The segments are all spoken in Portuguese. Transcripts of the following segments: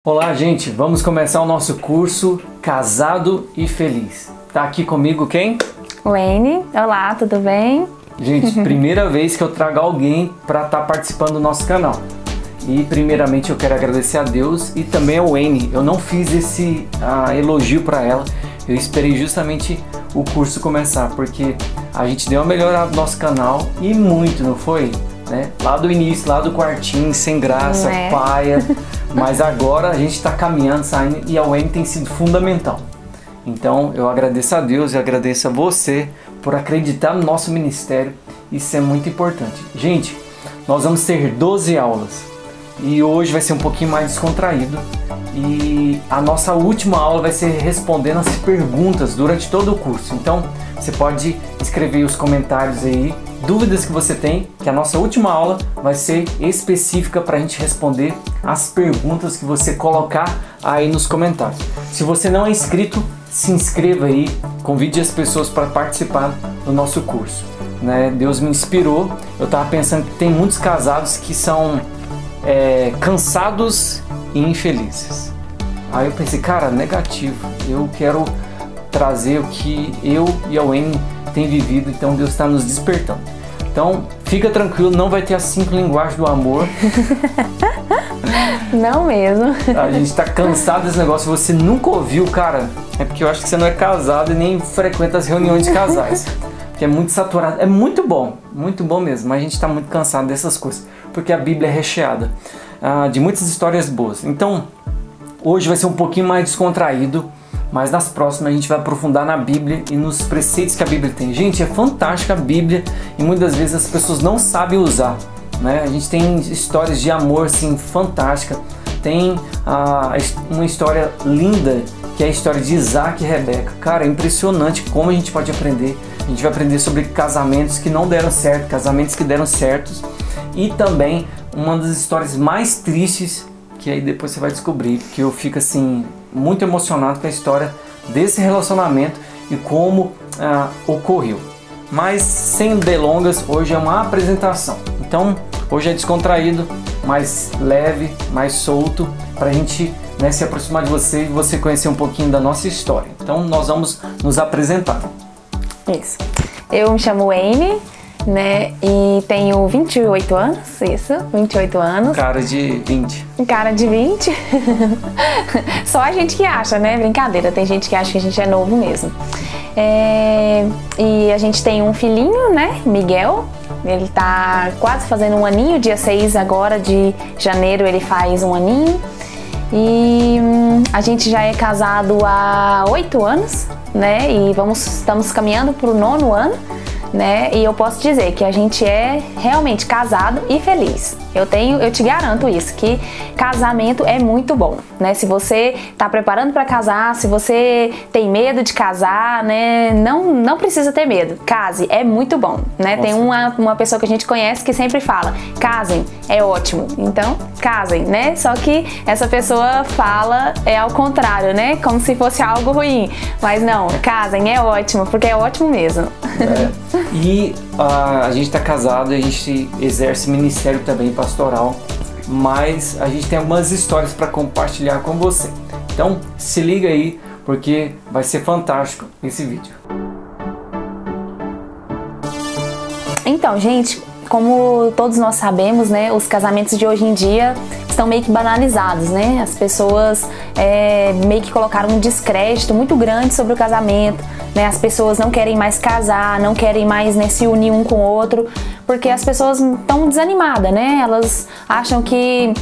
Olá, gente, vamos começar o nosso curso Casado e Feliz. Tá aqui comigo quem? Wayne. Olá, tudo bem? Gente, primeira vez que eu trago alguém para estar participando do nosso canal. E primeiramente eu quero agradecer a Deus e também ao Wayne. Eu não fiz esse elogio para ela. Eu esperei justamente o curso começar, porque a gente deu uma melhorada no nosso canal e muito, não foi? Né? Lá do início, lá do quartinho, sem graça, paia. Mas agora a gente está caminhando, saindo, e a Wayne tem sido fundamental. Então eu agradeço a Deus e agradeço a você por acreditar no nosso ministério. Isso é muito importante. Gente, nós vamos ter 12 aulas e hoje vai ser um pouquinho mais descontraído. E a nossa última aula vai ser respondendo as perguntas durante todo o curso. Então você pode escrever os comentários aí, dúvidas que você tem, que a nossa última aula vai ser específica para a gente responder as perguntas que você colocar aí nos comentários. Se você não é inscrito, se inscreva aí, convide as pessoas para participar do nosso curso. Né? Deus me inspirou, eu estava pensando que tem muitos casados que são cansados e infelizes. Aí eu pensei, cara, negativo, eu quero trazer o que eu e a Wayne tem vivido, então Deus está nos despertando. Então, fica tranquilo, não vai ter as 5 linguagens do amor. Não mesmo. A gente tá cansado desse negócio, você nunca ouviu, cara, é porque eu acho que você não é casado e nem frequenta as reuniões de casais. Porque é muito saturado, é muito bom mesmo, mas a gente tá muito cansado dessas coisas, porque a Bíblia é recheada de muitas histórias boas. Então, hoje vai ser um pouquinho mais descontraído, mas nas próximas a gente vai aprofundar na Bíblia e nos preceitos que a Bíblia tem. Gente, é fantástica a Bíblia e muitas vezes as pessoas não sabem usar, né? A gente tem histórias de amor assim, fantástica. Tem uma história linda, que é a história de Isaac e Rebeca. Cara, é impressionante como a gente pode aprender. A gente vai aprender sobre casamentos que não deram certo, casamentos que deram certos. E também uma das histórias mais tristes, que aí depois você vai descobrir, que eu fico assim muito emocionado com a história desse relacionamento e como ocorreu. Mas sem delongas, hoje é uma apresentação. Então hoje é descontraído, mais leve, mais solto, para a gente se aproximar de você e você conhecer um pouquinho da nossa história. Então nós vamos nos apresentar. Isso. Eu me chamo Wayne, né, e tenho 28 anos, isso, 28 anos. Cara de 20. Cara de 20. Só a gente que acha, né? Brincadeira, tem gente que acha que a gente é novo mesmo. E a gente tem um filhinho, né, Miguel. Ele tá quase fazendo um aninho, dia 6 agora de janeiro ele faz um aninho. E a gente já é casado há 8 anos, né? E estamos caminhando para o 9º ano. Né? E eu posso dizer que a gente é realmente casado e feliz. Eu te garanto isso, que casamento é muito bom, né? Se você está preparando para casar, se você tem medo de casar, né? Não precisa ter medo. Case, é muito bom, né? Tem uma pessoa que a gente conhece que sempre fala: casem, é ótimo. Então, casem, né? Só que essa pessoa fala ao contrário, né? Como se fosse algo ruim. Mas não, casem, é ótimo, porque é ótimo mesmo. E a gente está casado, a gente exerce ministério também pastoral, mas a gente tem algumas histórias para compartilhar com você. Então se liga aí, porque vai ser fantástico esse vídeo. Então, gente, como todos nós sabemos, né, os casamentos de hoje em dia estão meio que banalizados, né? As pessoas meio que colocaram um descrédito muito grande sobre o casamento, né? As pessoas não querem mais casar, não querem mais, né, se unir um com o outro, porque as pessoas estão desanimadas, né? Elas acham que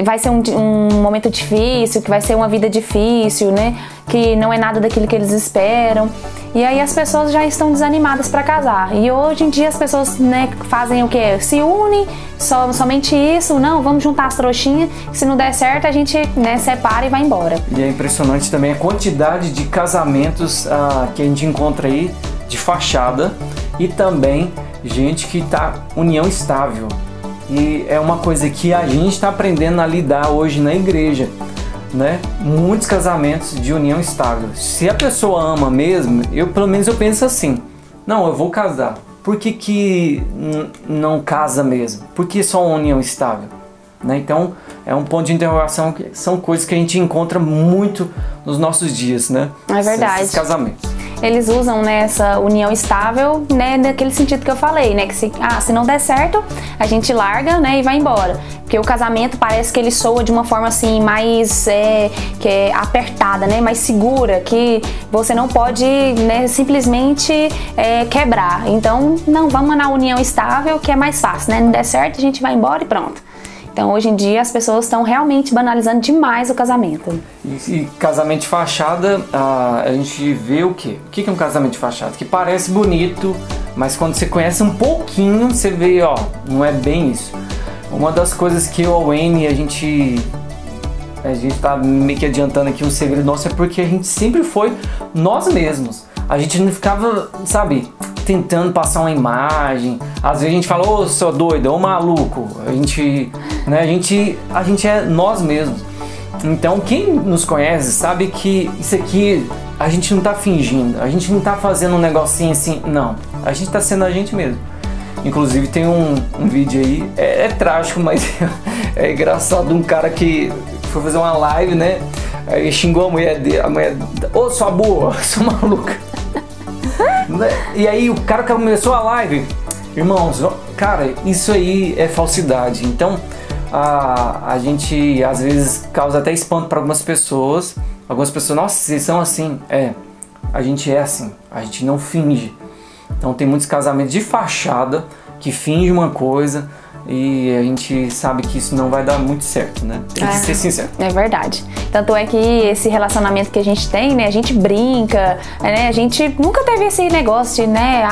vai ser um momento difícil, que vai ser uma vida difícil, né? Que não é nada daquilo que eles esperam. E aí as pessoas já estão desanimadas para casar. E hoje em dia as pessoas, né, fazem o quê? Se unem, somente isso. Não, vamos juntar as trouxinhas. Se não der certo, a gente, né, separa e vai embora. E é impressionante também a quantidade de casamentos que a gente encontra aí de fachada e também gente que tá união estável. E é uma coisa que a gente está aprendendo a lidar hoje na igreja. Né? Muitos casamentos de união estável. Se a pessoa ama mesmo, pelo menos eu penso assim: não, eu vou casar. Por que não casa mesmo? Por que só uma união estável? Né? Então é um ponto de interrogação, que são coisas que a gente encontra muito nos nossos dias, né? É verdade. Esses casamentos. Eles usam, né, essa união estável, né, naquele sentido que eu falei, né, que se não der certo, a gente larga, né, e vai embora. Porque o casamento parece que ele soa de uma forma assim mais que é apertada, né, mais segura, que você não pode, né, simplesmente quebrar. Então, não, vamos na união estável, que é mais fácil, né, não der certo, a gente vai embora e pronto. Então, hoje em dia, as pessoas estão realmente banalizando demais o casamento. E casamento de fachada, a gente vê o quê? O que é um casamento de fachada? Que parece bonito, mas quando você conhece um pouquinho, você vê, ó, não é bem isso. Uma das coisas que eu, a Wayne, a gente tá meio que adiantando aqui um segredo nosso, é porque a gente sempre foi nós mesmos. A gente não ficava, sabe, tentando passar uma imagem. Às vezes a gente fala, ô, seu doido, ô maluco. A gente é nós mesmos. Então quem nos conhece sabe que isso aqui a gente não tá fingindo, a gente não tá fazendo um negocinho assim, não. A gente tá sendo a gente mesmo. Inclusive tem um vídeo aí, é trágico, mas é engraçado, um cara que foi fazer uma live, né? Aí xingou a mulher dele, ô, sua boa, sua maluca. E aí o cara que começou a live, irmãos, cara, isso aí é falsidade. Então a gente às vezes causa até espanto para algumas pessoas. Algumas pessoas, nossa, vocês são assim. A gente é assim, a gente não finge. Então tem muitos casamentos de fachada que fingem uma coisa e a gente sabe que isso não vai dar muito certo, né? Tem que ser sincero. É verdade. Tanto é que esse relacionamento que a gente tem, né? A gente brinca, né? A gente nunca teve esse negócio de, né?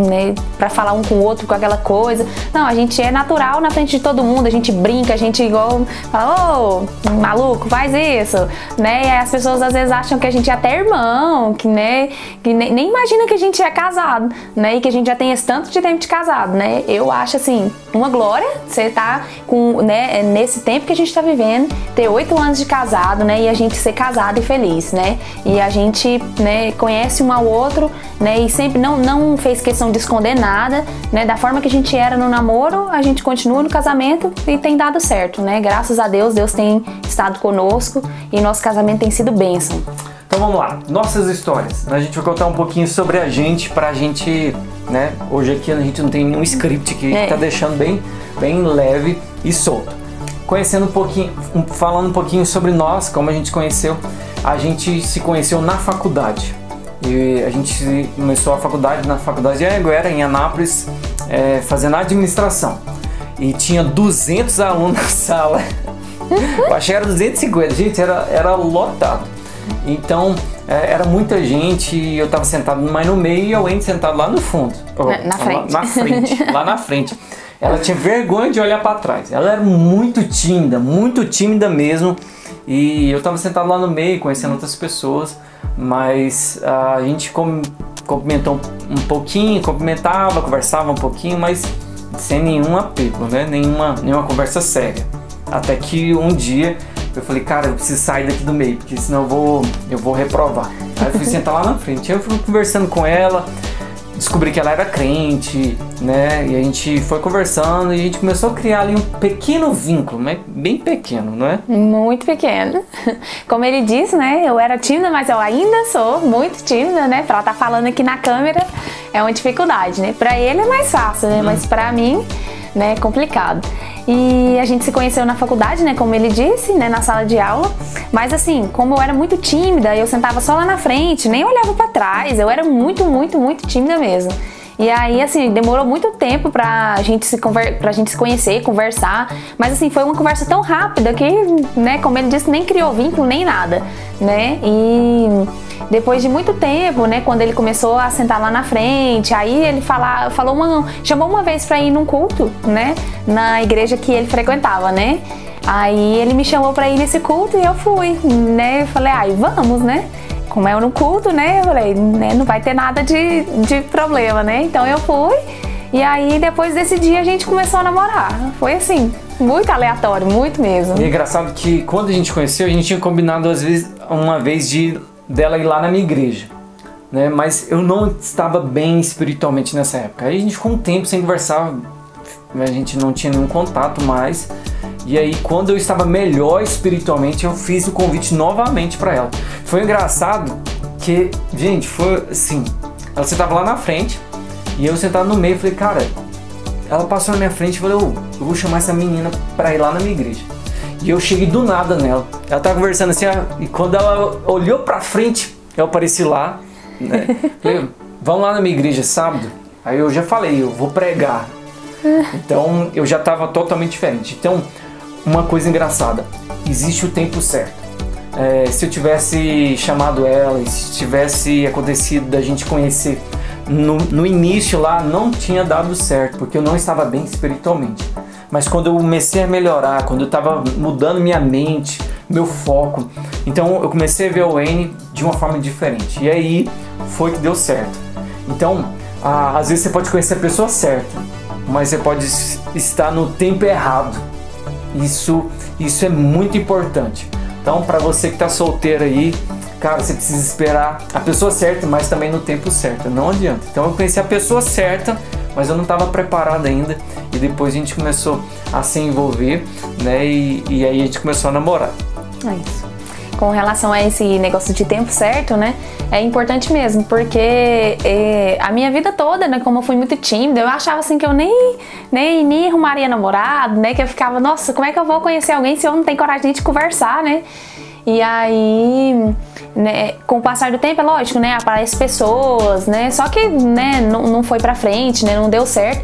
Né? Pra falar um com o outro com aquela coisa. Não, a gente é natural na frente de todo mundo. A gente brinca, a gente igual fala, ô, maluco, faz isso, né? E as pessoas às vezes acham que a gente é até irmão, que, né? Que nem imagina que a gente é casado, né? E que a gente já tem esse tanto de tempo de casado, né? Eu acho assim, uma glória você tá com, né, nesse tempo que a gente tá vivendo, ter 8 anos de casado, né, e a gente ser casado e feliz, né, e a gente, né, conhece um ao outro, né, e sempre não fez questão de esconder nada, né, da forma que a gente era no namoro, a gente continua no casamento e tem dado certo, né, graças a Deus, Deus tem estado conosco e nosso casamento tem sido bênção. Então vamos lá, nossas histórias. A gente vai contar um pouquinho sobre a gente, pra gente, né, hoje aqui a gente não tem nenhum script que tá deixando bem leve e solto. Conhecendo um pouquinho, falando um pouquinho sobre nós, como a gente conheceu. A gente se conheceu na faculdade. E a gente começou a faculdade na faculdade de Anhanguera, em Anápolis, fazendo administração. E tinha 200 alunos na sala. Eu achei que era 250, gente, era lotado. Então, era muita gente e eu tava sentado mais no meio e a Wendy sentado lá no fundo. Lá na frente. Ela tinha vergonha de olhar para trás. Ela era muito tímida mesmo. E eu tava sentado lá no meio, conhecendo outras pessoas. Mas a gente cumprimentou um pouquinho, cumprimentava, conversava um pouquinho, mas sem nenhum apego, né? Nenhuma conversa séria. Até que um dia eu falei, cara, eu preciso sair daqui do meio, porque senão eu vou reprovar. Aí eu fui sentar lá na frente. Aí eu fui conversando com ela, descobri que ela era crente, né? E a gente foi conversando e a gente começou a criar ali um pequeno vínculo, mas bem pequeno, não é? Muito pequeno. Como ele disse, né? Eu era tímida, mas eu ainda sou muito tímida, né? Pra ela estar falando aqui na câmera é uma dificuldade, né? Pra ele é mais fácil, né? Mas pra mim, né, é complicado. E a gente se conheceu na faculdade, né, como ele disse, né, na sala de aula. Mas assim, como eu era muito tímida, eu sentava só lá na frente, nem olhava pra trás. Eu era muito tímida mesmo. E aí, assim, demorou muito tempo pra gente se conhecer, conversar. Mas assim, foi uma conversa tão rápida que, né, como ele disse, nem criou vínculo, nem nada, né? E depois de muito tempo, né, quando ele começou a sentar lá na frente, aí ele chamou uma vez pra ir num culto, né, na igreja que ele frequentava, né. Aí ele me chamou pra ir nesse culto e eu fui, né, eu falei, vamos, né. Como é no culto, né, eu falei, né, não vai ter nada de problema, né, então eu fui. E aí depois desse dia a gente começou a namorar, foi assim, muito aleatório, muito mesmo. E é engraçado que quando a gente conheceu, a gente tinha combinado uma vez dela ir lá na minha igreja, né? Mas eu não estava bem espiritualmente nessa época. Aí a gente ficou um tempo sem conversar, a gente não tinha nenhum contato mais. E aí, quando eu estava melhor espiritualmente, eu fiz o convite novamente para ela. Foi engraçado que, gente, foi assim, ela sentava lá na frente e eu sentado no meio. Falei, cara, ela passou na minha frente e falei, eu vou chamar essa menina para ir lá na minha igreja. E eu cheguei do nada nela. Ela tava conversando assim, e quando ela olhou para frente, eu apareci lá, né? Falei, vamos lá na minha igreja sábado? Aí eu já falei, eu vou pregar. Então eu já estava totalmente diferente. Então, uma coisa engraçada, existe o tempo certo. Se eu tivesse chamado ela, se tivesse acontecido da gente conhecer no início lá, não tinha dado certo, porque eu não estava bem espiritualmente. Mas quando eu comecei a melhorar, quando eu estava mudando minha mente, meu foco, então eu comecei a ver o Wayne de uma forma diferente. E aí foi que deu certo. Então, às vezes você pode conhecer a pessoa certa, mas você pode estar no tempo errado. Isso é muito importante. Então, para você que está solteiro aí, cara, você precisa esperar a pessoa certa, mas também no tempo certo. Não adianta. Então, eu conheci a pessoa certa, mas eu não estava preparado ainda. E depois a gente começou a se envolver, né? E aí a gente começou a namorar. É isso. Com relação a esse negócio de tempo certo, né? É importante mesmo, porque a minha vida toda, né? Como eu fui muito tímida, eu achava assim que eu nem arrumaria namorado, né? Que eu ficava, nossa, como é que eu vou conhecer alguém se eu não tenho coragem de conversar, né? E aí, né, com o passar do tempo, é lógico, né? Aparecem pessoas, né? Só que, né, não foi pra frente, né? Não deu certo.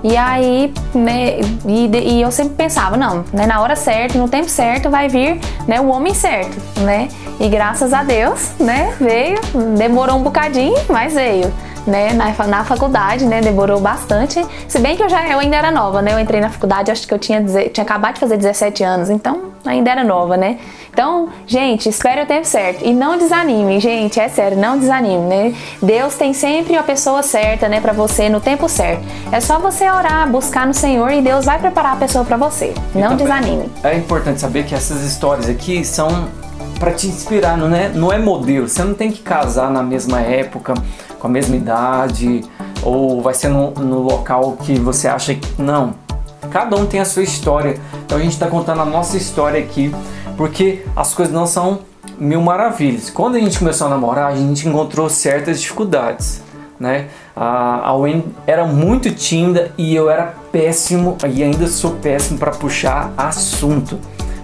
E aí, né, e eu sempre pensava, não, né, na hora certa, no tempo certo vai vir, né, o homem certo, né? E graças a Deus, né, veio, demorou um bocadinho, mas veio, né, na faculdade, né, demorou bastante, se bem que eu ainda era nova, né, eu entrei na faculdade, acho que eu tinha acabado de fazer 17 anos, então ainda era nova, né. Então, gente, espere o tempo certo e não desanime, gente, é sério, não desanime, né? Deus tem sempre a pessoa certa, né, pra você no tempo certo. É só você orar, buscar no Senhor e Deus vai preparar a pessoa pra você. Não desanime. É importante saber que essas histórias aqui são pra te inspirar, não é modelo. Você não tem que casar na mesma época, com a mesma idade, ou vai ser no local que você acha que... Não. Cada um tem a sua história. Então a gente tá contando a nossa história aqui, porque as coisas não são mil maravilhas. Quando a gente começou a namorar, a gente encontrou certas dificuldades, né? A Wayne era muito tímida e eu era péssimo, e ainda sou péssimo para puxar assunto.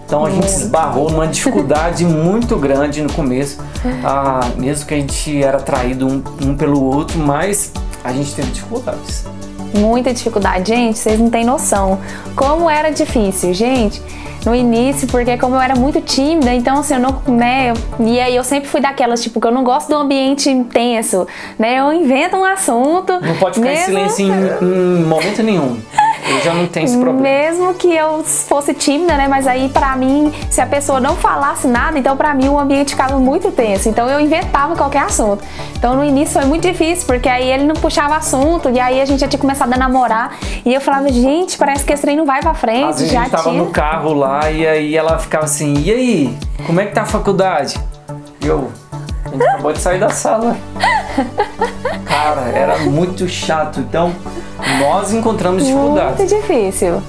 Então a gente se esbarrou numa dificuldade muito grande no começo, mesmo que a gente era atraído um pelo outro, mas a gente teve dificuldades. Muita dificuldade, gente, vocês não têm noção como era difícil, gente. No início, porque como eu era muito tímida, então assim, eu não, né, e aí eu sempre fui daquelas, tipo, que eu não gosto do ambiente intenso, né, eu invento um assunto. Não pode ficar em silêncio em momento nenhum. Eu já não tenho esse problema. Mesmo que eu fosse tímida, né, mas aí pra mim, se a pessoa não falasse nada, então pra mim o ambiente ficava muito tenso, então eu inventava qualquer assunto. Então no início foi muito difícil, porque aí ele não puxava assunto, e aí a gente já tinha começado a namorar, e eu falava, gente, parece que esse trem não vai pra frente. Às vezes a gente tava no carro lá, e aí ela ficava assim, e aí, como é que tá a faculdade? E a gente acabou de sair da sala. Cara, era muito chato, então nós encontramos dificuldades. Muito difícil.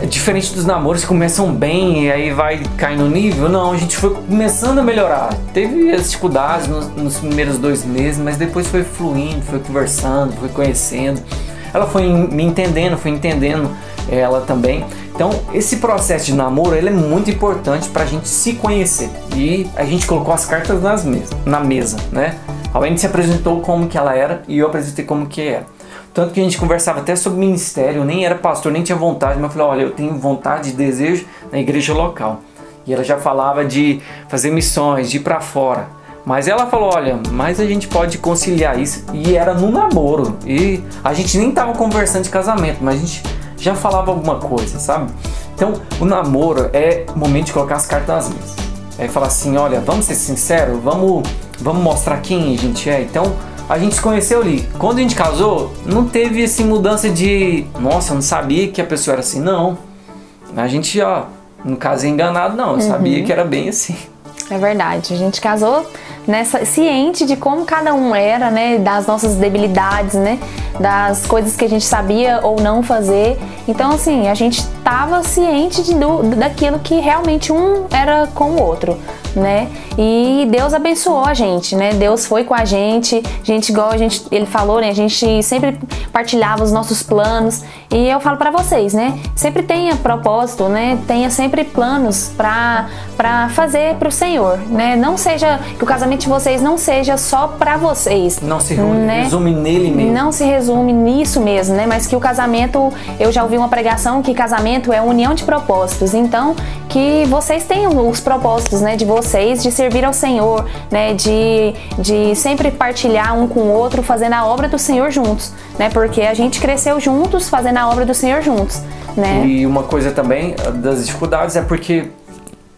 Diferente dos namoros que começam bem e aí vai cair no nível, não, a gente foi começando a melhorar. Teve as dificuldades nos primeiros 2 meses, mas depois foi fluindo, foi conversando, foi conhecendo. Ela foi me entendendo, foi entendendo ela também. Então, esse processo de namoro, ele é muito importante pra gente se conhecer. E a gente colocou as cartas na mesa, né? A Wendy se apresentou como que ela era e eu apresentei como que era. Tanto que a gente conversava até sobre ministério, eu nem era pastor, nem tinha vontade, mas eu falei, olha, eu tenho vontade e desejo na igreja local. E ela já falava de fazer missões, de ir pra fora. Mas ela falou, olha, mas a gente pode conciliar isso. E era no namoro. E a gente nem tava conversando de casamento, mas a gente já falava alguma coisa, sabe? Então, o namoro é o momento de colocar as cartas nas mesas. É falar assim, olha, vamos ser sinceros, vamos mostrar quem a gente é. Então, a gente se conheceu ali. Quando a gente casou, não teve assim mudança de, nossa, eu não sabia que a pessoa era assim, não. A gente, não casei enganado, não. Eu sabia que era bem assim. É verdade, a gente casou ciente de como cada um era, né, das nossas debilidades, né, das coisas que a gente sabia ou não fazer. Então, assim, a gente estava ciente daquilo que realmente um era com o outro, né? E Deus abençoou a gente, né? Deus foi com a gente igual ele falou, né? A gente sempre partilhava os nossos planos. E eu falo pra vocês, né? Sempre tenha propósito, né? Tenha sempre planos pra fazer pro Senhor, né? Não seja, que o casamento de vocês não seja só pra vocês. Não se resume nele mesmo. Não se resume nisso mesmo, né? Mas que o casamento, eu já ouvi uma pregação que casamento é união de propósitos. Então, que vocês tenham os propósitos, né? De vocês, de servir ao Senhor, né? De sempre partilhar um com o outro, fazendo a obra do Senhor juntos, né? Porque a gente cresceu juntos, fazendo a obra do Senhor juntos, né? E uma coisa também das dificuldades é porque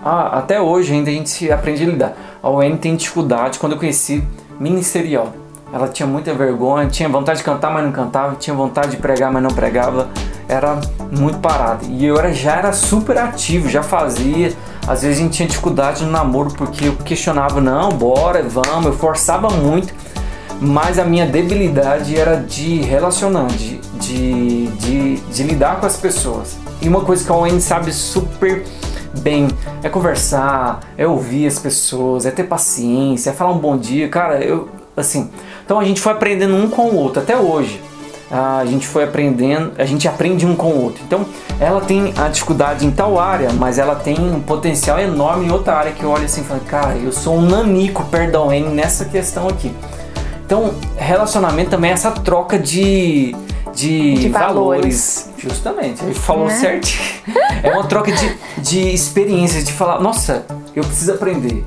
até hoje ainda a gente se aprende a lidar. A Wayne tem dificuldade, quando eu conheci, ministerial. Ela tinha muita vergonha, tinha vontade de cantar, mas não cantava, tinha vontade de pregar, mas não pregava. Era muito parada. E eu já era super ativo, já fazia. Às vezes a gente tinha dificuldade no namoro porque eu questionava, não, bora, vamos, eu forçava muito. Mas a minha debilidade era de relacionar, de lidar com as pessoas. E uma coisa que a Wayne sabe super bem é conversar, é ouvir as pessoas, é ter paciência, é falar um bom dia. Cara, então a gente foi aprendendo um com o outro até hoje. A gente foi aprendendo, a gente aprende um com o outro. Então ela tem a dificuldade em tal área, mas ela tem um potencial enorme em outra área que eu olho assim e falo, cara, eu sou um nanico, perdão, hein, nessa questão aqui. Então relacionamento também é essa troca de valores. Justamente, ele falou certinho. É uma troca de experiências, de falar, nossa, eu preciso aprender.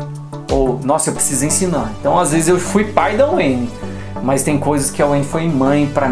Ou, nossa, eu preciso ensinar. Então, às vezes eu fui pai da Wayne, mas tem coisas que a Wayne foi mãe pra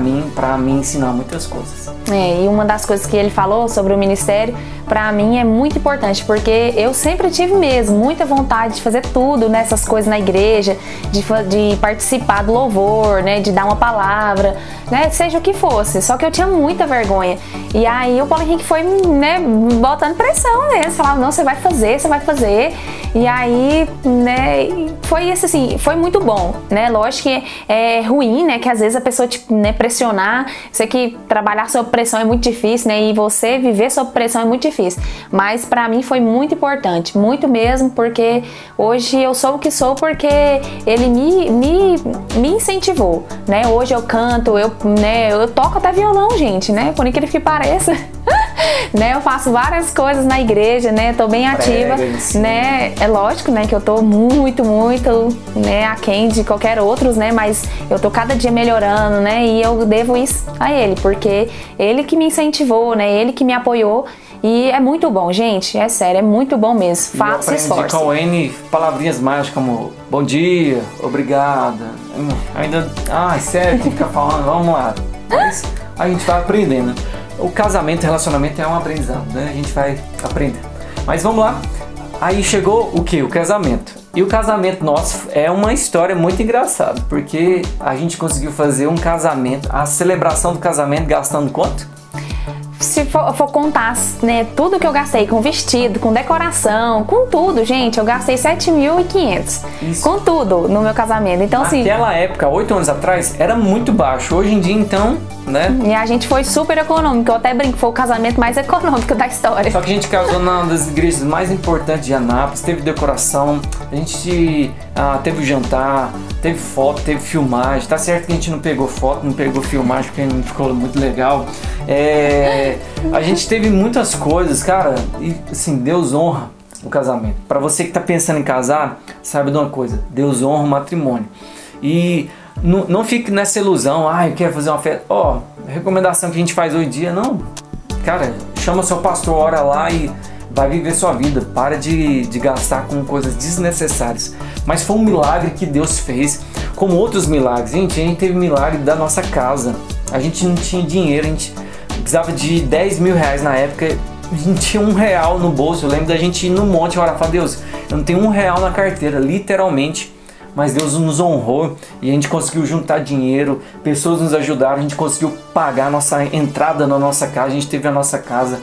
me ensinar muitas coisas. E uma das coisas que ele falou sobre o ministério, pra mim é muito importante, porque eu sempre tive mesmo muita vontade de fazer tudo nessas coisas na igreja, de participar do louvor, né, de dar uma palavra, né, seja o que fosse, só que eu tinha muita vergonha. E aí o Paulo Henrique foi, né, botando pressão, né, falava, não, você vai fazer. E aí, né, foi isso assim, foi muito bom, né, lógico que é ruim, né, que às vezes a pessoa né, pressionar, sei que trabalhar sob pressão é muito difícil, né, e você viver sob pressão é muito difícil. Mas pra mim foi muito importante, muito mesmo, porque hoje eu sou o que sou porque ele me incentivou, né? Hoje eu canto, eu toco até violão, gente, né? Por incrível que pareça. Né, eu faço várias coisas na igreja, né, tô bem ativa, né, é lógico, né, que eu tô muito, né, aquém de qualquer outros, né, mas eu tô cada dia melhorando, né, e eu devo isso a ele, porque ele que me incentivou, né, ele que me apoiou, e é muito bom, gente, é sério, é muito bom mesmo, faça esforço. Com a Wayne, palavrinhas mágicas como bom dia, obrigada, ainda, sério, tem que ficar falando, vamos lá, mas a gente vai aprendendo. O casamento, relacionamento é um aprendizado, né? A gente vai aprender. Mas vamos lá. Aí chegou o que? O casamento. E o casamento nosso é uma história muito engraçada, porque a gente conseguiu fazer um casamento, a celebração do casamento gastando quanto? Se for contar, né, tudo que eu gastei com vestido, com decoração, com tudo, gente, eu gastei 7.500 com tudo no meu casamento. Então, assim, naquela época, 8 anos atrás, era muito baixo. Hoje em dia, então, né? E a gente foi super econômico. Eu até brinco, foi o casamento mais econômico da história. Só que a gente casou numa das igrejas mais importantes de Anápolis, teve decoração, a gente teve o jantar, teve foto, teve filmagem. Tá certo que a gente não pegou foto, não pegou filmagem, porque não ficou muito legal. A gente teve muitas coisas, cara, e assim, Deus honra o casamento. Para você que tá pensando em casar, saiba de uma coisa, Deus honra o matrimônio. E não fique nessa ilusão, eu quero fazer uma festa. Recomendação que a gente faz hoje em dia, não. Cara, chama seu pastor, ora lá e vai viver sua vida. Para de gastar com coisas desnecessárias. Mas foi um milagre que Deus fez, como outros milagres. Gente, a gente teve milagre da nossa casa. A gente não tinha dinheiro, a gente precisava de 10 mil reais na época. A gente tinha R$1 no bolso. Eu lembro da gente ir no monte e orar, falar, Deus, eu não tenho R$1 na carteira, literalmente. Mas Deus nos honrou e a gente conseguiu juntar dinheiro, pessoas nos ajudaram, a gente conseguiu pagar a nossa entrada na nossa casa, a gente teve a nossa casa.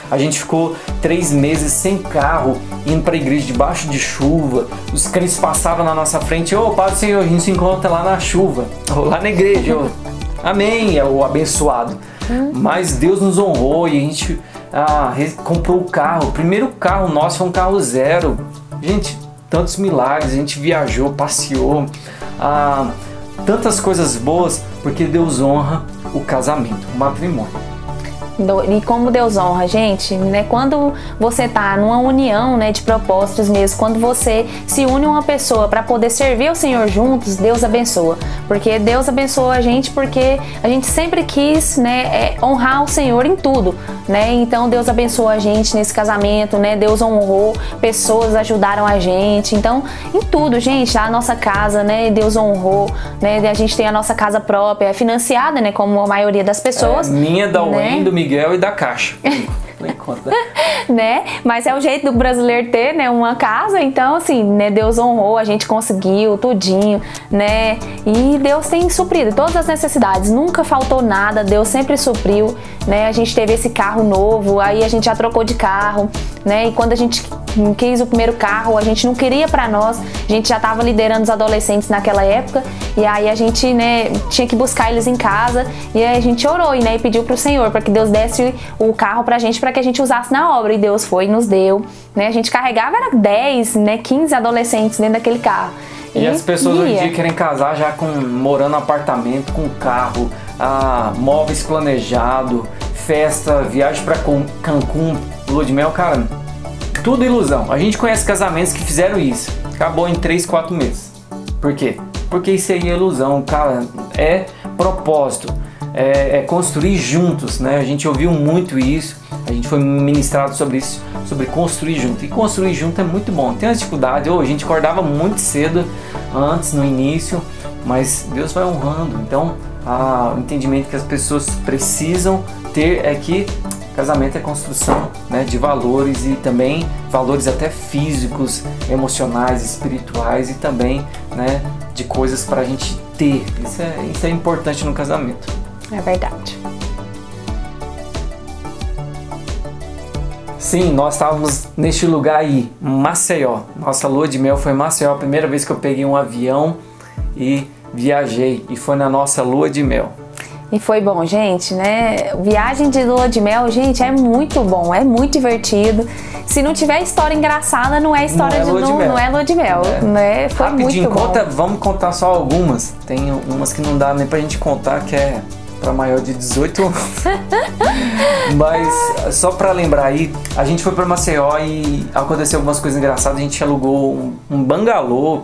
A gente ficou 3 meses sem carro, indo para a igreja debaixo de chuva. Os crentes passavam na nossa frente, Pai do Senhor, a gente se encontra lá na chuva, ou lá na igreja, amém, é o abençoado. Mas Deus nos honrou e a gente comprou o carro. O primeiro carro nosso foi um carro zero. Gente, tantos milagres, a gente viajou, passeou, tantas coisas boas, porque Deus honra o casamento, o matrimônio. E como Deus honra, gente, né? Quando você tá numa união, né, de propósitos mesmo, quando você se une a uma pessoa para poder servir ao Senhor juntos, Deus abençoa. Porque Deus abençoa a gente porque a gente sempre quis, né, honrar o Senhor em tudo, né? Então Deus abençoou a gente nesse casamento, né? Deus honrou, pessoas ajudaram a gente. Então, em tudo, gente, a nossa casa, né, Deus honrou, né? A gente tem a nossa casa própria, é financiada, né, como a maioria das pessoas. Minha, da né? Wayne, do Miguel e da Caixa. Né? Mas é o jeito do brasileiro ter, né, uma casa, então assim, né, Deus honrou, a gente conseguiu tudinho, né? E Deus tem suprido todas as necessidades, nunca faltou nada, Deus sempre supriu, né? A gente teve esse carro novo, aí a gente já trocou de carro, né? E quando a gente quis o primeiro carro, a gente não queria pra nós, a gente já estava liderando os adolescentes naquela época, e aí a gente, né, tinha que buscar eles em casa, e aí a gente orou, né, e pediu pro Senhor para que Deus desse o carro pra gente, para que a gente usasse na obra, e Deus foi e nos deu, né? A gente carregava, era 10, né, 15 adolescentes dentro daquele carro. E as pessoas hoje em dia querem casar já morando em apartamento, com carro, móveis planejado, festa, viagem pra Cancún, lua de mel, cara, tudo ilusão. A gente conhece casamentos que fizeram isso, acabou em 3, 4 meses. Por quê? Porque isso aí é ilusão, cara, é propósito, é construir juntos, né? A gente ouviu muito isso, a gente foi ministrado sobre isso, sobre construir junto. E construir junto é muito bom. Tem as dificuldades, a gente acordava muito cedo antes, no início, mas Deus vai honrando. Então, o entendimento que as pessoas precisam ter é que casamento é construção, né, de valores, e também valores até físicos, emocionais, espirituais, e também, né, de coisas para a gente ter. Isso é importante no casamento. É verdade. Sim, nós estávamos neste lugar aí, Maceió. Nossa lua de mel foi em Maceió, a primeira vez que eu peguei um avião e viajei, e foi na nossa lua de mel. E foi bom, gente, né? Viagem de lua de mel, gente, é muito bom, é muito divertido. Se não tiver história engraçada, não é história não é lua de mel, né? Foi rapidinho, muito bom. Vamos contar só algumas. Tem umas que não dá nem pra gente contar, que é para maior de 18 anos. Mas só para lembrar aí, a gente foi para Maceió e aconteceu algumas coisas engraçadas. A gente alugou um bangalô,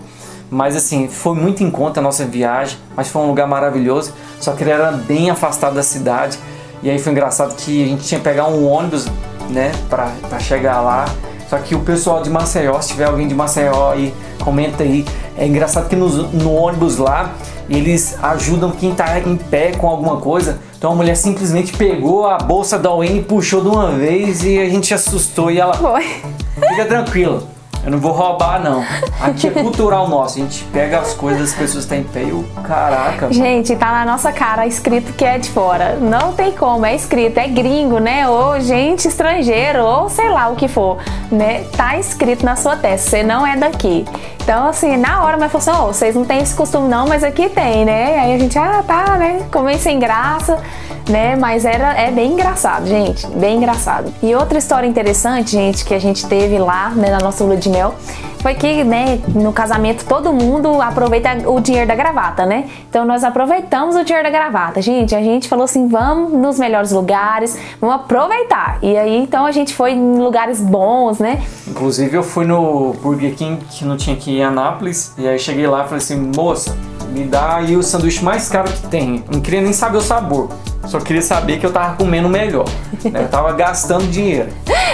mas assim, foi muito em conta a nossa viagem, mas foi um lugar maravilhoso, só que ele era bem afastado da cidade. E aí foi engraçado que a gente tinha que pegar um ônibus, né, para chegar lá. Só que o pessoal de Maceió, se tiver alguém de Maceió aí, comenta aí. É engraçado que no ônibus lá, eles ajudam quem tá em pé com alguma coisa. Então a mulher simplesmente pegou a bolsa da Wayne e puxou de uma vez, e a gente assustou, e ela... Foi. Fica tranquilo, eu não vou roubar não. Aqui é cultural nosso, a gente pega as coisas das pessoas que estão em pé e caraca. Gente, tá na nossa cara escrito que é de fora. Não tem como, é escrito, é gringo, né? Ou gente estrangeiro, ou sei lá o que for, né? Tá escrito na sua testa, você não é daqui. Então, assim, na hora, mas falou assim, vocês não têm esse costume não, mas aqui tem, né? Aí a gente, tá, né? Comeu sem graça, né? Mas é bem engraçado, gente, bem engraçado. E outra história interessante, gente, que a gente teve lá, né, na nossa lua de mel, foi que, né, no casamento todo mundo aproveita o dinheiro da gravata, né? Então nós aproveitamos o dinheiro da gravata. Gente, a gente falou assim, vamos nos melhores lugares, vamos aproveitar. E aí, então a gente foi em lugares bons, né? Inclusive eu fui no Burger King, que não tinha aqui em Anápolis, e aí cheguei lá e falei assim, moça, me dá aí o sanduíche mais caro que tem. Não queria nem saber o sabor, só queria saber que eu tava comendo melhor, né? Eu tava gastando dinheiro.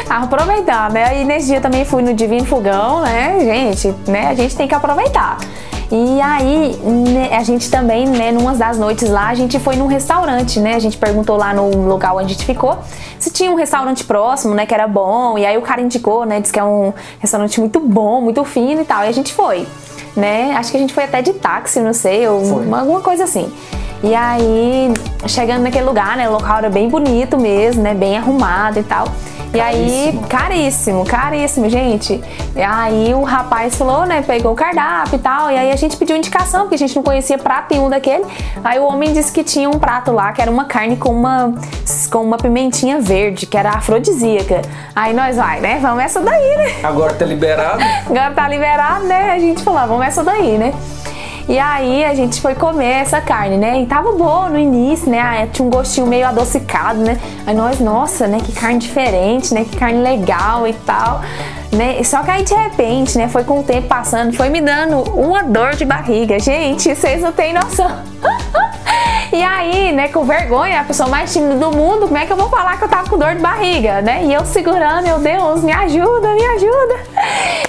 Aproveitar, né? Aí nesse dia também fui no Divino Fogão, né, gente, né? A gente tem que aproveitar. E aí, né, a gente também, né, numa das noites lá, a gente foi num restaurante, né? A gente perguntou lá no local onde a gente ficou se tinha um restaurante próximo, né, que era bom. E aí o cara indicou, né, disse que é um restaurante muito bom, muito fino e tal. E a gente foi, né? Acho que a gente foi até de táxi, não sei, ou alguma coisa assim. E aí, chegando naquele lugar, né, o local era bem bonito mesmo, né, bem arrumado e tal. E aí, caríssimo, gente. E aí o rapaz falou, né, pegou o cardápio e tal, e aí a gente pediu indicação, porque a gente não conhecia prato nenhum daquele. Aí o homem disse que tinha um prato lá, que era uma carne com uma pimentinha verde, que era afrodisíaca. Aí nós né, vamos essa daí, né? Agora tá liberado. Agora tá liberado, né? A gente falou, vamos essa daí, né? E aí a gente foi comer essa carne, né? E tava boa no início, né? Tinha um gostinho meio adocicado, né? Aí nós, nossa, né? Que carne diferente, né? Que carne legal e tal, né? Só que aí de repente, né? Foi com o tempo passando, foi me dando uma dor de barriga. Gente, vocês não têm noção. E aí, né, com vergonha, a pessoa mais tímida do mundo, como é que eu vou falar que eu tava com dor de barriga, né? E eu segurando, meu Deus, me ajuda, me ajuda.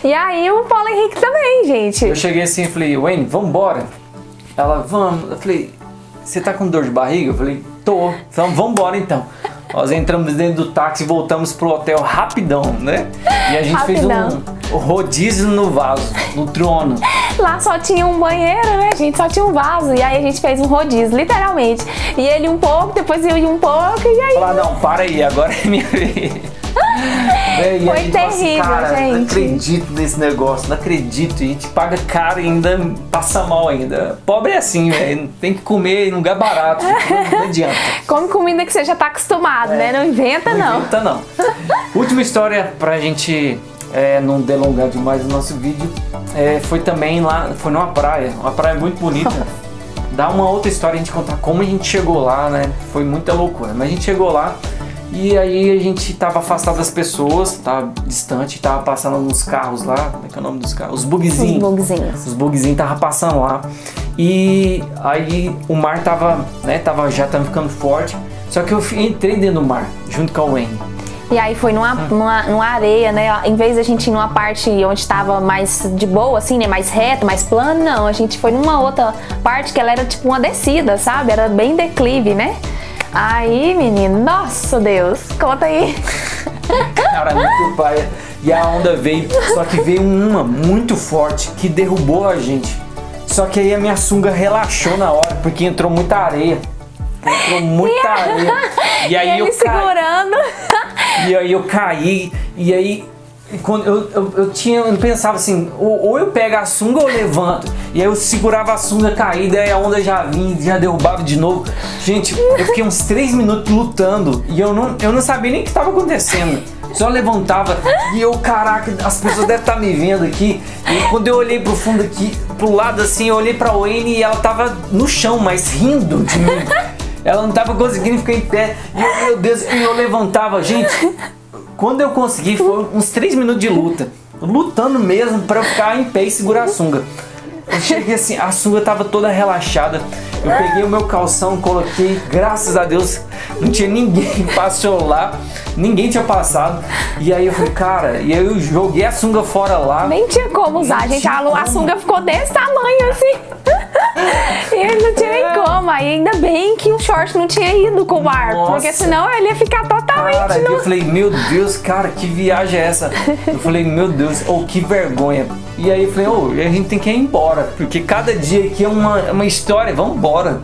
E aí o Paulo Henrique também, gente. Eu cheguei assim e falei, Wayne, vambora. Ela, vamos. Eu falei, você tá com dor de barriga? Eu falei, tô. Então vambora então. Nós entramos dentro do táxi e voltamos pro hotel rapidão, né? E a gente fez um rodízio no vaso, no trono. Lá só tinha um banheiro, né, gente? Só tinha um vaso. E aí a gente fez um rodízio, literalmente. E ele um pouco, depois eu um pouco, e aí... Falar, não, para aí, agora é minha vez. Foi terrível, cara, gente. Não acredito nesse negócio, não acredito. A gente paga caro e ainda passa mal ainda. Pobre é assim, velho. Tem que comer em lugar barato. Não adianta. Come comida que você já tá acostumado, né? Não inventa, não. Não inventa, não. Última história pra gente não delongar demais o nosso vídeo. Foi também lá, foi numa praia. Uma praia muito bonita. Dá uma outra história a gente contar como a gente chegou lá, né? Foi muita loucura. Mas a gente chegou lá. E aí a gente tava afastado das pessoas, tava distante, tava passando uns carros lá, como é que é o nome dos carros? Os bugzinhos. Os bugzinhos tava passando lá. E aí o mar tava, né, já tava ficando forte. Só que eu entrei dentro do mar, junto com a Wayne. E aí foi numa areia, né? Em vez da gente ir numa parte onde tava mais de boa, assim, né? Mais reto, mais plano, não. A gente foi numa outra parte que ela era tipo uma descida, sabe? Era bem declive, né? Aí, menino, nossa Deus, conta aí. Cara, muito paia. E a onda veio, só que veio uma muito forte que derrubou a gente. Só que aí a minha sunga relaxou na hora, porque entrou muita areia. Entrou muita areia. E aí eu segurando. E aí eu caí, e aí quando eu pensava assim, ou eu pego a sunga ou eu levanto. E aí eu segurava a sunga caída, aí a onda já vinha, já derrubava de novo. Gente, eu fiquei uns 3 minutos lutando e eu não sabia nem o que estava acontecendo. Só levantava e eu, caraca, as pessoas devem estar me vendo aqui. E quando eu olhei pro fundo aqui, pro lado assim, eu olhei pra Wayne e ela tava no chão, mas rindo de mim. Ela não tava conseguindo ficar em pé. E eu, meu Deus, e eu levantava, gente. Quando eu consegui, foi uns 3 minutos de luta. Lutando mesmo pra eu ficar em pé e segurar a sunga. Eu cheguei assim, a sunga tava toda relaxada. Eu peguei o meu calção, coloquei, graças a Deus, não tinha ninguém que passou lá. Ninguém tinha passado. E aí eu falei, cara, e aí eu joguei a sunga fora lá. Nem tinha como usar, gente. A sunga ficou desse tamanho assim. E não tinha nem como. Aí ainda bem que o short não tinha ido com o mar. Nossa. Porque senão ele ia ficar totalmente. Cara, eu falei, meu Deus, cara, que viagem é essa? Eu falei, meu Deus, que vergonha. E aí eu falei, a gente tem que ir embora. Porque cada dia aqui é uma história, vamos embora.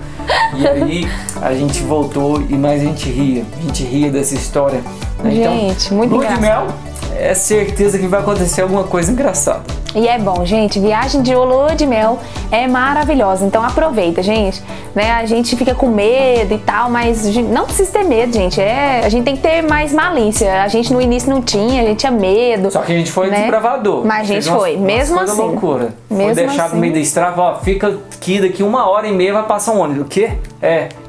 E aí a gente voltou e mais a gente ria dessa história. Gente, então, muito lua de engraçado. mel, é certeza que vai acontecer alguma coisa engraçada. E é bom, gente, viagem de lua de mel é maravilhosa, então aproveita, gente, né? A gente fica com medo e tal, mas não precisa ter medo, gente, a gente tem que ter mais malícia. A gente no início não tinha, a gente tinha medo. Só que a gente foi desbravador. Mas a gente foi, mesmo assim. Loucura. Mesmo foi deixado assim. no meio da estrada, ó, fica aqui, daqui 1h30 vai passar um ônibus. O quê?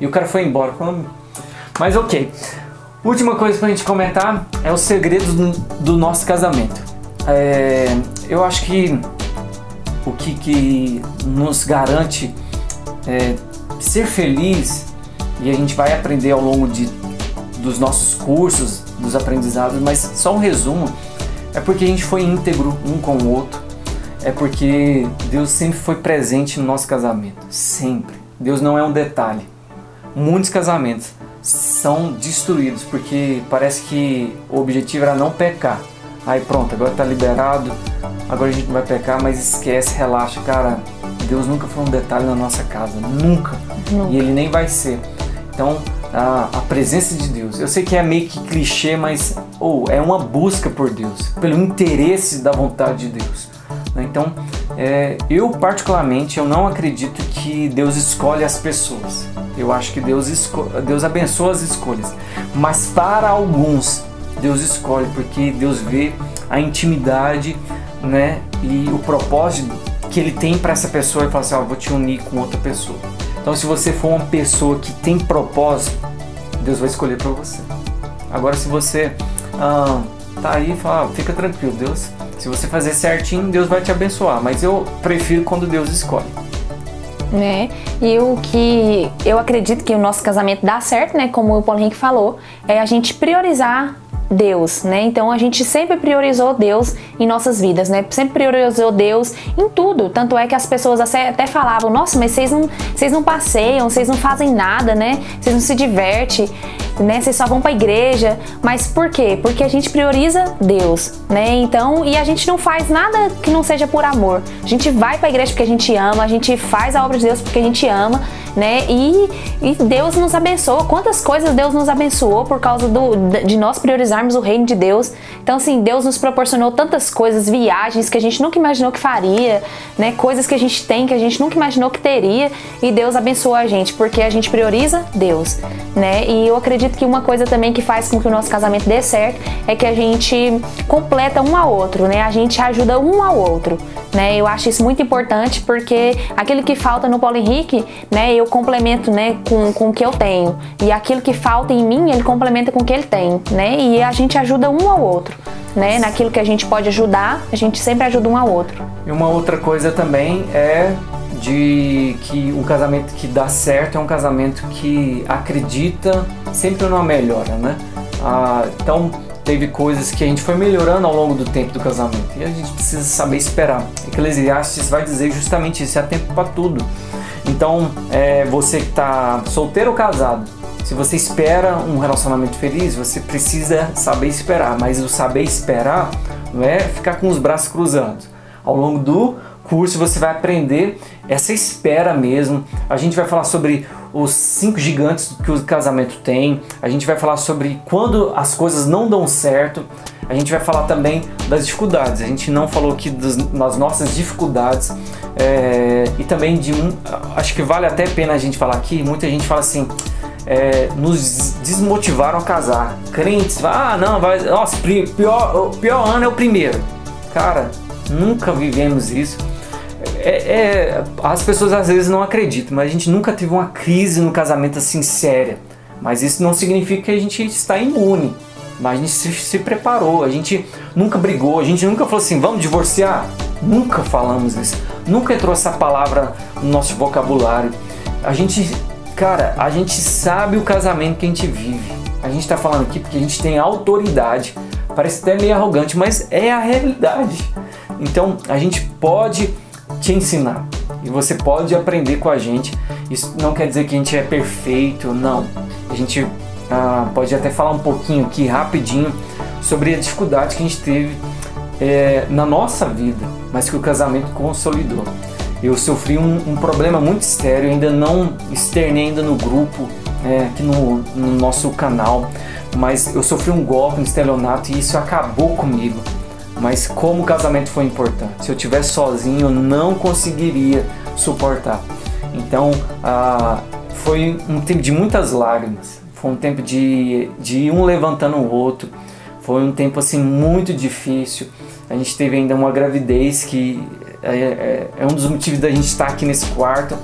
E o cara foi embora. Mas ok. Última coisa pra gente comentar é os segredos do nosso casamento. Eu acho que o que nos garante ser feliz, e a gente vai aprender ao longo dos nossos cursos, dos aprendizados, mas só um resumo, é porque a gente foi íntegro um com o outro, é porque Deus sempre foi presente no nosso casamento, sempre. Deus não é um detalhe. Muitos casamentos são destruídos porque parece que o objetivo era não pecar. Aí pronto, agora tá liberado, agora a gente não vai pecar, mas esquece, relaxa, cara, Deus nunca foi um detalhe na nossa casa, nunca. E Ele nem vai ser. Então, a presença de Deus, eu sei que é meio que clichê, mas ou é uma busca por Deus, pelo interesse da vontade de Deus. Então, eu particularmente, eu não acredito que Deus escolhe as pessoas. Eu acho que Deus abençoa as escolhas. Mas para alguns, Deus escolhe, porque Deus vê a intimidade, né, e o propósito que Ele tem para essa pessoa e fala assim, vou te unir com outra pessoa. Então, se você for uma pessoa que tem propósito, Deus vai escolher para você. Agora, se você tá aí, fala, fica tranquilo, Deus, se você fazer certinho, Deus vai te abençoar. Mas eu prefiro quando Deus escolhe. E o que eu acredito que o nosso casamento dá certo, né? Como o Paulo Henrique falou, é a gente priorizar Deus, né? Então a gente sempre priorizou Deus em nossas vidas, né? Sempre priorizou Deus em tudo. Tanto é que as pessoas até falavam, nossa, mas vocês não passeiam, vocês não fazem nada, né? Vocês não se divertem, né? Vocês só vão pra igreja. Mas por quê? Porque a gente prioriza Deus, né? Então, e a gente não faz nada que não seja por amor. A gente vai pra igreja porque a gente ama, a gente faz a obra de Deus porque a gente ama, né? E Deus nos abençoa. Quantas coisas Deus nos abençoou por causa de nós priorizarmos o reino de Deus. Então, assim, Deus nos proporcionou tantas coisas, viagens que a gente nunca imaginou que faria, né? Coisas que a gente tem que a gente nunca imaginou que teria, e Deus abençoa a gente porque a gente prioriza Deus, né? E eu acredito que uma coisa também que faz com que o nosso casamento dê certo é que a gente completa um ao outro, né? A gente ajuda um ao outro, né? Eu acho isso muito importante porque aquilo que falta no Paulo Henrique, né? Eu complemento, né? Com o que eu tenho, e aquilo que falta em mim, ele complementa com o que ele tem, né? E a gente ajuda um ao outro, né? Naquilo que a gente pode ajudar, a gente sempre ajuda um ao outro. E uma outra coisa também é de que um casamento que dá certo é um casamento que acredita sempre numa melhora, né? Então teve coisas que a gente foi melhorando ao longo do tempo do casamento e a gente precisa saber esperar. Eclesiastes vai dizer justamente isso, há tempo para tudo. Então, você que está solteiro ou casado, se você espera um relacionamento feliz, você precisa saber esperar. Mas o saber esperar não é ficar com os braços cruzados. Ao longo do curso você vai aprender essa espera mesmo. A gente vai falar sobre os 5 gigantes que o casamento tem. A gente vai falar sobre quando as coisas não dão certo. A gente vai falar também das dificuldades. A gente não falou aqui das nossas dificuldades. E também acho que vale até a pena a gente falar aqui. Muita gente fala assim, nos desmotivaram a casar. Crentes, nossa, o pior ano é o primeiro. Cara, nunca vivemos isso. As pessoas às vezes não acreditam, mas a gente nunca teve uma crise no casamento assim séria. Mas isso não significa que a gente está imune. Mas a gente se preparou, a gente nunca brigou, a gente nunca falou assim, vamos divorciar? Nunca falamos isso. Nunca entrou essa palavra no nosso vocabulário. A gente sabe o casamento que a gente vive. A gente está falando aqui porque a gente tem autoridade. Parece até meio arrogante, mas é a realidade. Então a gente pode te ensinar e você pode aprender com a gente. Isso não quer dizer que a gente é perfeito, não. A gente pode até falar um pouquinho aqui rapidinho sobre a dificuldade que a gente teve na nossa vida, mas que o casamento consolidou. Eu sofri um problema muito sério, ainda não externei ainda no grupo, aqui no nosso canal, mas eu sofri um golpe no estelionato e isso acabou comigo. Mas como o casamento foi importante, se eu estivesse sozinho eu não conseguiria suportar. Então foi um tempo de muitas lágrimas, foi um tempo de um levantando o outro, foi um tempo assim muito difícil. A gente teve ainda uma gravidez que é um dos motivos da gente estar aqui nesse quarto,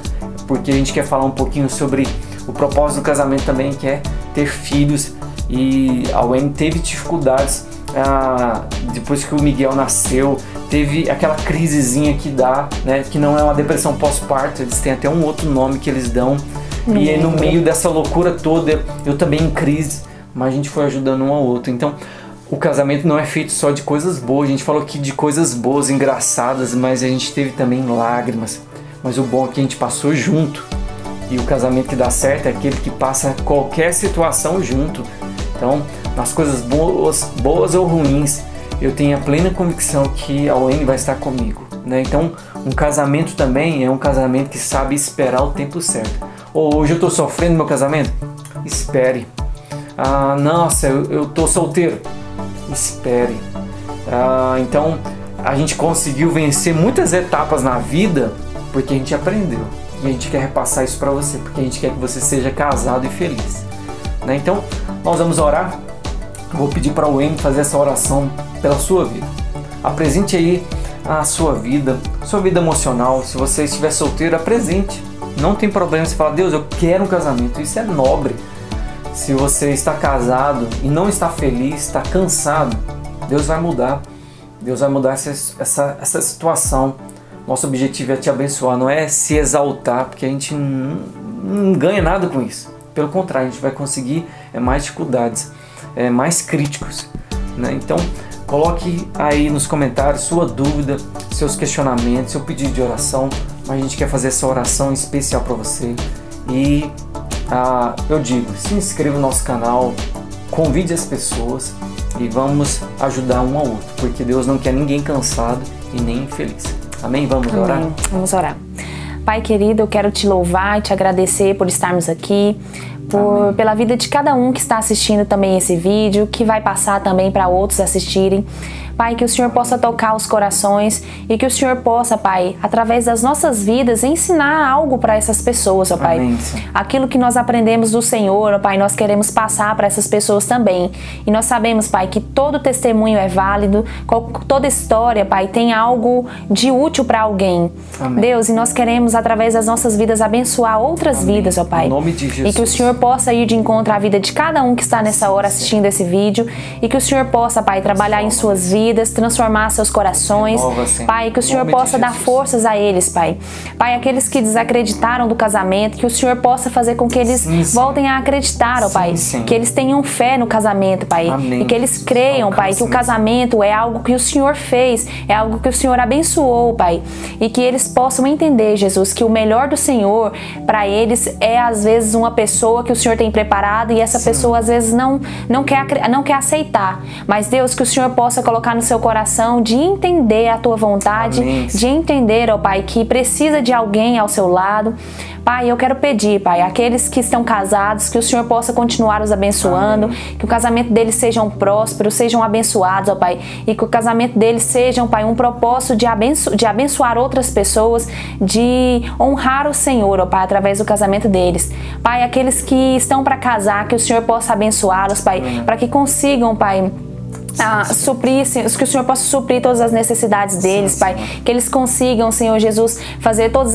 porque a gente quer falar um pouquinho sobre o propósito do casamento também, que é ter filhos. E a Wayne teve dificuldades depois que o Miguel nasceu, teve aquela crisezinha que dá, né, que não é uma depressão pós-parto, eles têm até um outro nome que eles dão. E aí, no meio dessa loucura toda, eu também em crise, mas a gente foi ajudando um ao outro. Então o casamento não é feito só de coisas boas, a gente falou aqui de coisas boas, engraçadas, mas a gente teve também lágrimas. Mas o bom é que a gente passou junto. E o casamento que dá certo é aquele que passa qualquer situação junto. Então, nas coisas boas ou ruins, eu tenho a plena convicção que a Wayne vai estar comigo, né? Então, um casamento também é um casamento que sabe esperar o tempo certo. Hoje eu estou sofrendo no meu casamento? Espere. Nossa, eu estou solteiro? espere. Então, a gente conseguiu vencer muitas etapas na vida porque a gente aprendeu. E a gente quer repassar isso para você, porque a gente quer que você seja casado e feliz. Né? Então, nós vamos orar. Eu vou pedir para o Wayne fazer essa oração pela sua vida. Apresente aí a sua vida emocional. Se você estiver solteiro, apresente. Não tem problema você falar, Deus, eu quero um casamento. Isso é nobre. Se você está casado e não está feliz, está cansado, Deus vai mudar. Deus vai mudar essa situação. Nosso objetivo é te abençoar, não é se exaltar, porque a gente não ganha nada com isso. Pelo contrário, a gente vai conseguir mais dificuldades, mais críticos. Né? Então, coloque aí nos comentários sua dúvida, seus questionamentos, seu pedido de oração. A gente quer fazer essa oração especial para você. E eu digo, se inscreva no nosso canal, convide as pessoas e vamos ajudar um ao outro, porque Deus não quer ninguém cansado e nem infeliz. Amém? Vamos orar? Vamos orar. Pai querido, eu quero te louvar e te agradecer por estarmos aqui, pela vida de cada um que está assistindo também esse vídeo, que vai passar também para outros assistirem. Pai, que o Senhor possa tocar os corações e que o Senhor possa, Pai, através das nossas vidas, ensinar algo para essas pessoas, ó Pai. Amém. Aquilo que nós aprendemos do Senhor, ó Pai, nós queremos passar para essas pessoas também. E nós sabemos, Pai, que todo testemunho é válido, toda história, Pai, tem algo de útil para alguém. Amém. Deus, e nós queremos, através das nossas vidas, abençoar outras Amém. Vidas, ó Pai. Em nome de Jesus. E que o Senhor possa ir de encontro à vida de cada um que está nessa hora assistindo esse vídeo. E que o Senhor possa, Pai, trabalhar em suas vidas, transformar seus corações. Pai, que o Senhor possa dar forças a eles, Pai. Pai, aqueles que desacreditaram do casamento, que o Senhor possa fazer com que eles voltem a acreditar, ó Pai. Que eles tenham fé no casamento, Pai. Amém. E que eles creiam, Pai, que o casamento é algo que o Senhor fez, é algo que o Senhor abençoou, Pai. E que eles possam entender, Jesus, que o melhor do Senhor para eles é às vezes uma pessoa que o Senhor tem preparado e essa pessoa às vezes não quer aceitar. Mas Deus, que o Senhor possa colocar no seu coração de entender a tua vontade, Amém. de entender, ó Pai, que precisa de alguém ao seu lado. Pai, eu quero pedir, Pai, aqueles que estão casados, que o Senhor possa continuar os abençoando, Amém. Que o casamento deles sejam prósperos, sejam abençoados, ó Pai, e que o casamento deles seja, Pai, um propósito de abençoar outras pessoas, de honrar o Senhor, ó Pai, através do casamento deles. Pai, aqueles que estão para casar, que o Senhor possa abençoá-los, Pai, para que consigam, Pai, que o Senhor possa suprir todas as necessidades deles, Pai, que eles consigam, Senhor Jesus, fazer todas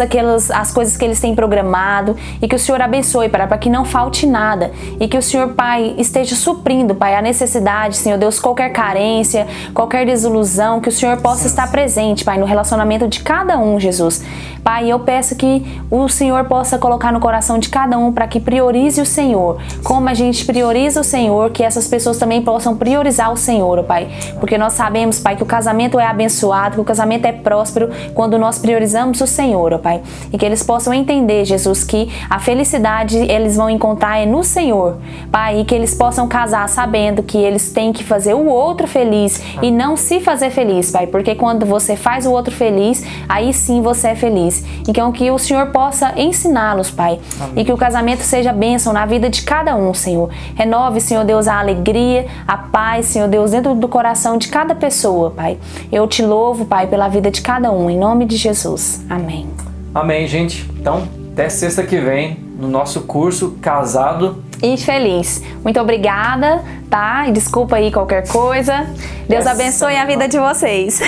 as coisas que eles têm programado e que o Senhor abençoe, Pai, para que não falte nada e que o Senhor, Pai, esteja suprindo, Pai, a necessidade, Senhor Deus, qualquer carência, qualquer desilusão, que o Senhor possa estar presente, Pai, no relacionamento de cada um, Jesus. Pai, eu peço que o Senhor possa colocar no coração de cada um para que priorize o Senhor, como a gente prioriza o Senhor, que essas pessoas também possam priorizar o Senhor, ó Pai, porque nós sabemos, Pai, que o casamento é abençoado, que o casamento é próspero quando nós priorizamos o Senhor, ó Pai, e que eles possam entender, Jesus, que a felicidade eles vão encontrar no Senhor, Pai, e que eles possam casar sabendo que eles têm que fazer o outro feliz e não se fazer feliz, Pai, porque quando você faz o outro feliz, aí sim você é feliz. Então que o Senhor possa ensiná-los, Pai, Amém. E que o casamento seja bênção na vida de cada um, Senhor. Renove, Senhor Deus, a alegria, a paz, Senhor Deus, dentro do coração de cada pessoa, Pai. Eu te louvo, Pai, pela vida de cada um, em nome de Jesus. Amém. Amém, gente. Então, até sexta que vem, no nosso curso Casado e Feliz. Muito obrigada, tá? E desculpa aí qualquer coisa. Deus abençoe a vida de vocês.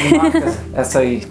Essa aí.